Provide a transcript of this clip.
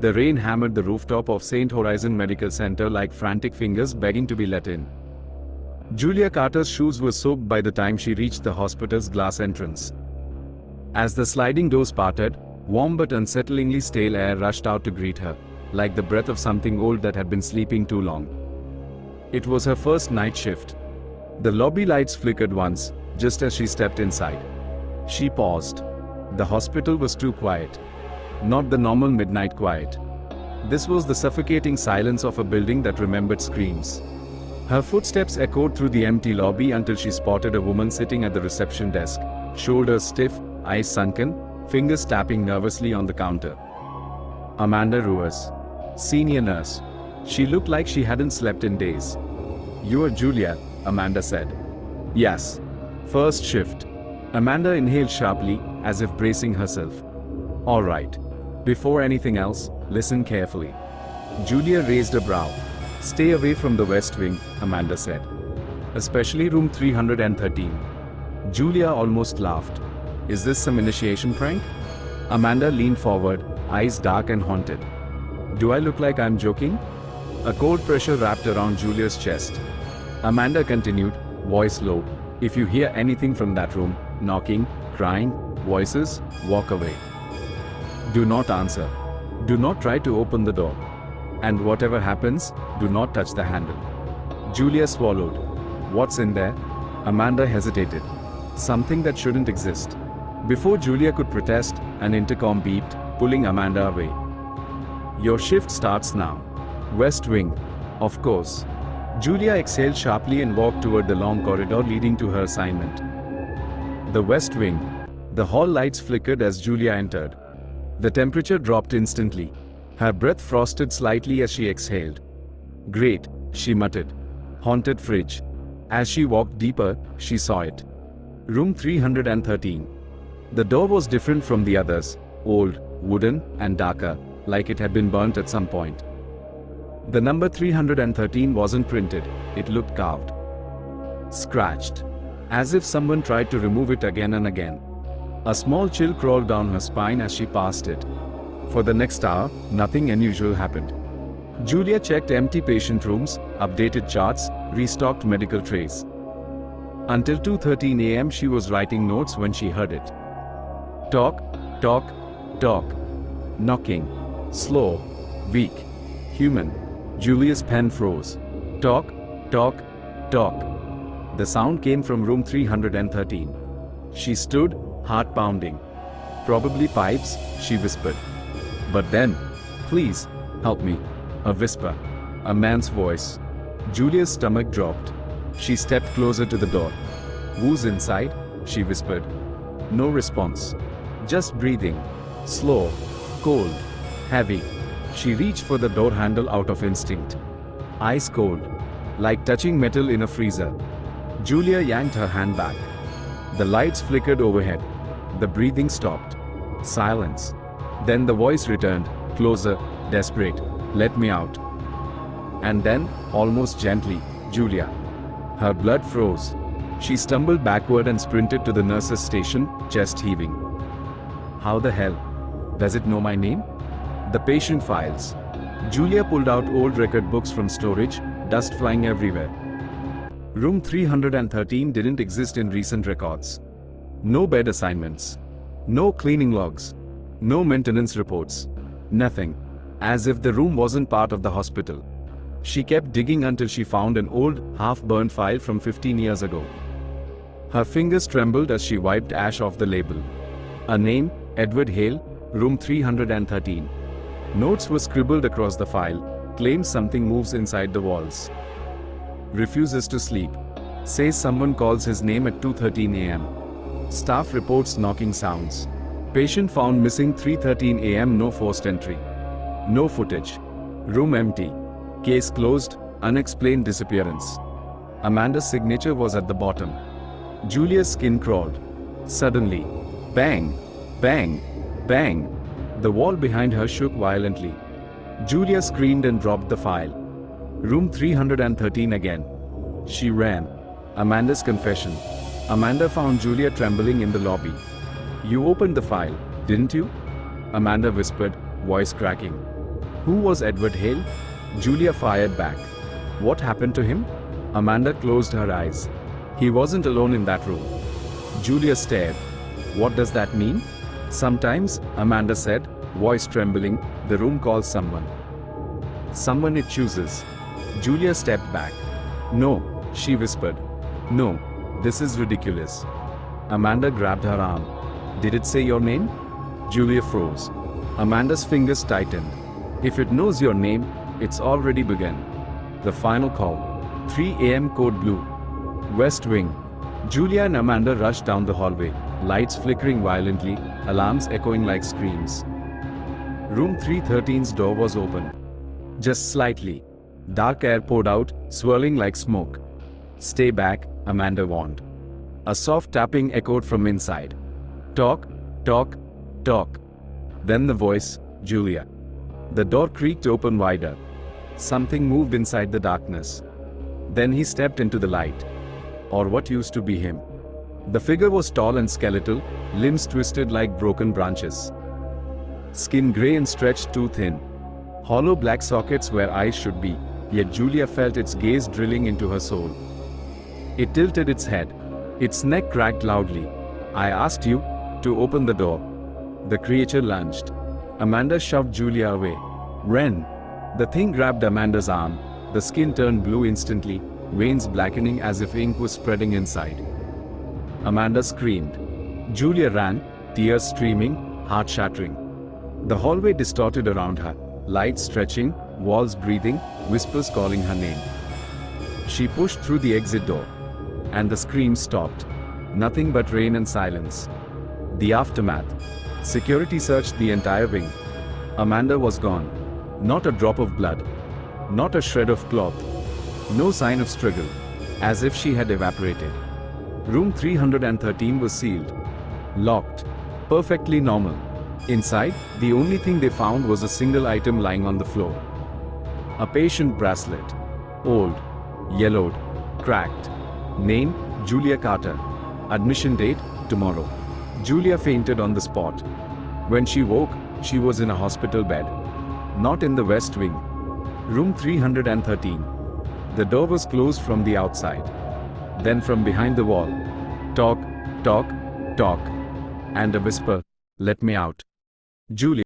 The rain hammered the rooftop of St. Horizon Medical Center like frantic fingers begging to be let in. Julia Carter's shoes were soaked by the time she reached the hospital's glass entrance. As the sliding doors parted, warm but unsettlingly stale air rushed out to greet her, like the breath of something old that had been sleeping too long. It was her first night shift. The lobby lights flickered once, just as she stepped inside. She paused. The hospital was too quiet. Not the normal midnight quiet. This was the suffocating silence of a building that remembered screams. Her footsteps echoed through the empty lobby until she spotted a woman sitting at the reception desk, shoulders stiff, eyes sunken, fingers tapping nervously on the counter. Amanda Ruiz, senior nurse. She looked like she hadn't slept in days. "You are Julia," Amanda said. "Yes. First shift." Amanda inhaled sharply, as if bracing herself. "All right. Before anything else, listen carefully." Julia raised a brow. "Stay away from the West Wing," Amanda said. "Especially room 313. Julia almost laughed. "Is this some initiation prank?" Amanda leaned forward, eyes dark and haunted. "Do I look like I'm joking?" A cold pressure wrapped around Julia's chest. Amanda continued, voice low. "If you hear anything from that room, knocking, crying, voices, walk away. Do not answer. Do not try to open the door. And whatever happens, do not touch the handle." Julia swallowed. "What's in there?" Amanda hesitated. Something that shouldn't exist. Before Julia could protest, an intercom beeped, pulling Amanda away. "Your shift starts now. West Wing, of course." Julia exhaled sharply and walked toward the long corridor leading to her assignment. The West Wing. The hall lights flickered as Julia entered. The temperature dropped instantly. Her breath frosted slightly as she exhaled. "Great," she muttered. "Haunted fridge." As she walked deeper, she saw it. Room 313. The door was different from the others, old, wooden, and darker, like it had been burnt at some point. The number 313 wasn't printed, it looked carved. Scratched. As if someone tried to remove it again and again. A small chill crawled down her spine as she passed it. For the next hour, nothing unusual happened. Julia checked empty patient rooms, updated charts, restocked medical trays. Until 2:13 a.m. she was writing notes when she heard it. Talk, talk, talk. Knocking. Slow. Weak. Human. Julia's pen froze. Talk, talk, talk. The sound came from room 313. She stood, heart pounding. "Probably pipes," she whispered. But then, "Please, help me." A whisper. A man's voice. Julia's stomach dropped. She stepped closer to the door. "Who's inside?" she whispered. No response. Just breathing. Slow. Cold. Heavy. She reached for the door handle out of instinct. Ice cold. Like touching metal in a freezer. Julia yanked her hand back. The lights flickered overhead. The breathing stopped. Silence. Then the voice returned, closer, desperate. "Let me out." And then, almost gently, "Julia." Her blood froze. She stumbled backward and sprinted to the nurse's station, chest heaving. How the hell? Does it know my name? The patient files. Julia pulled out old record books from storage, dust flying everywhere. Room 313 didn't exist in recent records. No bed assignments. No cleaning logs. No maintenance reports. Nothing. As if the room wasn't part of the hospital. She kept digging until she found an old, half-burned file from 15 years ago. Her fingers trembled as she wiped ash off the label. A name, Edward Hale, room 313. Notes were scribbled across the file, claims something moves inside the walls. Refuses to sleep. Says someone calls his name at 2:13 a.m. Staff reports knocking sounds. Patient found missing 3:13 a.m. No forced entry. No footage. Room empty. Case closed, unexplained disappearance. Amanda's signature was at the bottom. Julia's skin crawled. Suddenly. Bang! Bang! Bang! The wall behind her shook violently. Julia screamed and dropped the file. Room 313 again. She ran. Amanda's confession. Amanda found Julia trembling in the lobby. "You opened the file, didn't you?" Amanda whispered, voice cracking. Who was Edward Hale? Julia fired back. What happened to him? Amanda closed her eyes. He wasn't alone in that room. Julia stared. What does that mean? Sometimes, Amanda said, voice trembling, the room calls someone. Someone it chooses. Julia stepped back. No, she whispered. No, this is ridiculous. Amanda grabbed her arm. Did it say your name? Julia froze. Amanda's fingers tightened. If it knows your name, it's already begun. The final call. 3 a.m. code blue. West Wing. Julia and Amanda rushed down the hallway, lights flickering violently, alarms echoing like screams. Room 313's door was open. Just slightly. Dark air poured out, swirling like smoke. Stay back, Amanda warned. A soft tapping echoed from inside. Talk, talk, talk. Then the voice, Julia. The door creaked open wider. Something moved inside the darkness. Then he stepped into the light. Or what used to be him. The figure was tall and skeletal, limbs twisted like broken branches. Skin gray and stretched too thin. Hollow black sockets where eyes should be, yet Julia felt its gaze drilling into her soul. It tilted its head. Its neck cracked loudly. I asked you to open the door. The creature lunged. Amanda shoved Julia away. Ren. The thing grabbed Amanda's arm. The skin turned blue instantly, veins blackening as if ink was spreading inside. Amanda screamed. Julia ran, tears streaming, heart shattering. The hallway distorted around her, lights stretching, walls breathing, whispers calling her name. She pushed through the exit door. And the screams stopped. Nothing but rain and silence. The aftermath. Security searched the entire wing. Amanda was gone. Not a drop of blood. Not a shred of cloth. No sign of struggle. As if she had evaporated. Room 313 was sealed. Locked. Perfectly normal. Inside, the only thing they found was a single item lying on the floor. A patient bracelet. Old. Yellowed. Cracked. Name, Julia Carter. Admission date, tomorrow. Julia fainted on the spot. When she woke, she was in a hospital bed. Not in the West Wing. Room 313. The door was closed from the outside. Then from behind the wall. Talk, talk, talk. And a whisper, let me out. Julia.